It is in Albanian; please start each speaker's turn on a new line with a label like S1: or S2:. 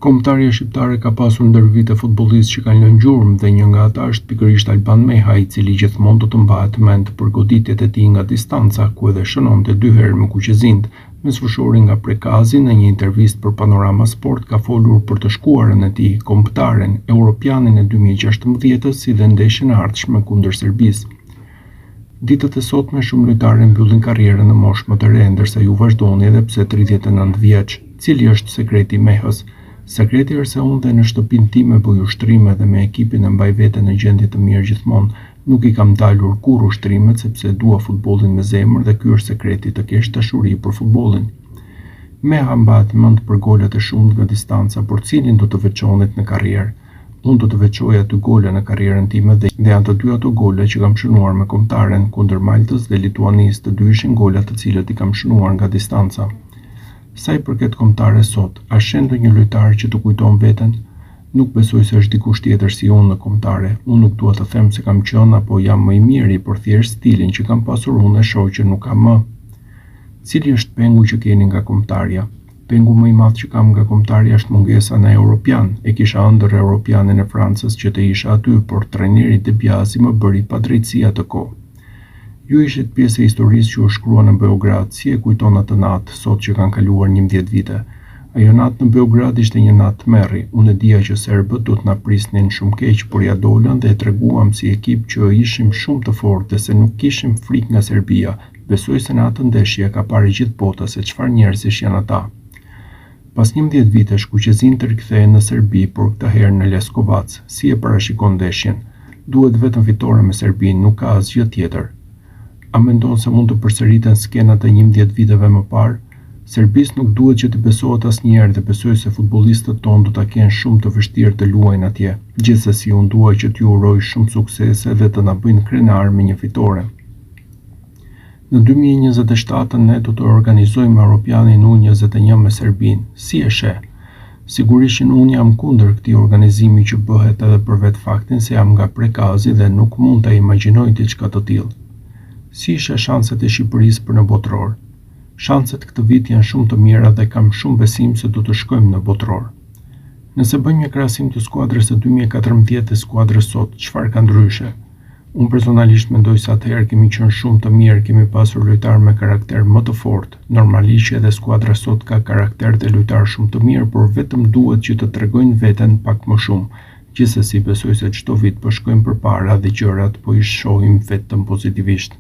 S1: Kombëtarja shqiptare ka pasur ndër vite futbollistë që kanë lënë gjurmë dhe një nga ata është pikërisht Alban Meha, i cili gjithmonë do të mbahet mend për goditjet e tij nga distanca, ku edhe shënonte 2 herë me kuqezind. Me sfushurin nga Prekazi, në një intervistë për Panorama Sport ka folur për të shkuarën e tij kombëtaren, Europianin e 2016-s, si dhe ndeshjen e ardhshme kundër Serbisë. Ditët e sotme shumë lojtarë mbyllin karrierën në moshë më të re, ndërsa ju vazhdoni edhe pse 39 vjeç. Cili është sekreti i Mehës? Sekreti është se unë dhe në shtëpinë time bëj ushtrime dhe me ekipin e mbaj veten në gjendje të mirë gjithmonë. Nuk i kam dalur kurrë ushtrimet sepse dua futbollin me zemër dhe ky është sekreti, të kesh dashuri për futbollin. Meha mbahet mend për golet e shumta nga distanca, por cilin do të veçonit në karrierë? Unë do të veçoja 2 gole në karrierën time dhe janë të 2 ato gole që kam shënuar me kombëtaren kundër Maltës dhe Lituanisë, të 2 ishin golat të cilët i kam shënuar nga distanca. Sa i përket kombëtares sot, a shendo një lojtar që të kujton veten? Nuk besoj se është dikush tjetër si unë në kombëtare. Unë nuk dua të them se kam qenë apo jam më i miri, por thjesht stilin që kam pasur unë e shoh që nuk kam më. Cili është pengu që keni nga kombëtarja? Pengu më i madh që kam nga kombëtarja është mungesa në Europian. E kisha ëndër Europianin e Francës që të isha aty, por trajneri De Biasi më bëri padrejtësi atë kohë. Ju ishit pjesë e historisë që u shkrua në Beograd, si e kujton atë natë, sot që kanë kaluar 11 vite. Ajo natë në Beograd ishte një natë tmerri. Unë e dija që serbët do të na prisnin shumë keq, por ja dolën dhe e treguam si ekip që ishim shumë të fortë dhe se nuk kishim frikë nga Serbia. Besoj se në atë ndeshje ka parë gjithë bota se çfarë njerëzish janë ata. Pas 11 vitesh, kuqezin të rikthehen në Serbi, por këtë herë në Leskovac. Si e parashikon ndeshjen? Duhet vetëm fitore me Serbinë, nuk ka asgjë tjetër. A mendon se mund të përsëriten skenat e 11 viteve më parë? Serbisë nuk duhet që të besohet asnjëherë dhe besoj se futbollistët tonë do ta kenë shumë të vështirë të luajnë atje. Gjithsesi, unë dua që t'ju uroj shumë suksese dhe të na bëjnë krenar me një fitore. Në 2027 ne do të organizojmë Europianin U21 me Serbinë. Si e sheh? Sigurisht unë jam kundër këtij organizimi që bëhet edhe për vetë faktin se jam nga Prekazi dhe nuk mund ta imagjinoj diçka të tillë. Si ishe shanset e Shqipërisë për në botror? Shanset këtë vit janë shumë të mira dhe kam shumë besim se do të shkojmë në botror. Nëse bëjmë një krahasim të skuadrës së 2014 dhe skuadrës sot, çfarë ka ndryshe? Unë personalisht mendoj se atëherë kemi qenë shumë të mirë, kemi pasur lojtarë me karakter më të fortë. Normalisht edhe skuadra sot ka karakter dhe lojtarë shumë të mirë, por vetëm duhet që të tregojnë veten pak më shumë. Gjithsesi besoj se çdo vit po shkojmë përpara dhe gjërat po i shohim vetëm pozitivisht.